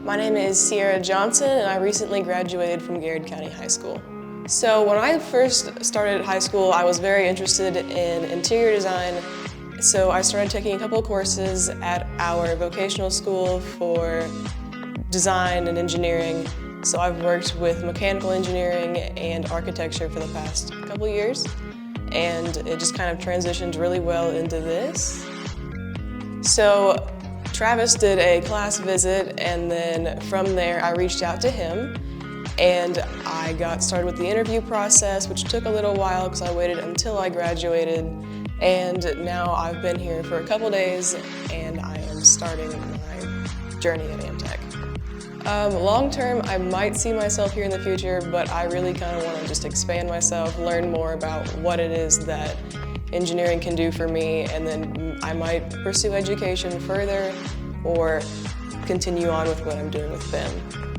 My name is Sierra Johnson, and I recently graduated from Garrett County High School. So when I first started high school, I was very interested in interior design. So I started taking a couple of courses at our vocational school for design and engineering. So I've worked with mechanical engineering and architecture for the past couple of years, and it just kind of transitioned really well into this. So Travis did a class visit, and then from there I reached out to him and I got started with the interview process, which took a little while because I waited until I graduated, and now I've been here for a couple days and I am starting my journey at Amteck. Long term, I might see myself here in the future, but I really kind of want to just expand myself, learn more about what it is that engineering can do for me, and then I might pursue education further or continue on with what I'm doing with BIM.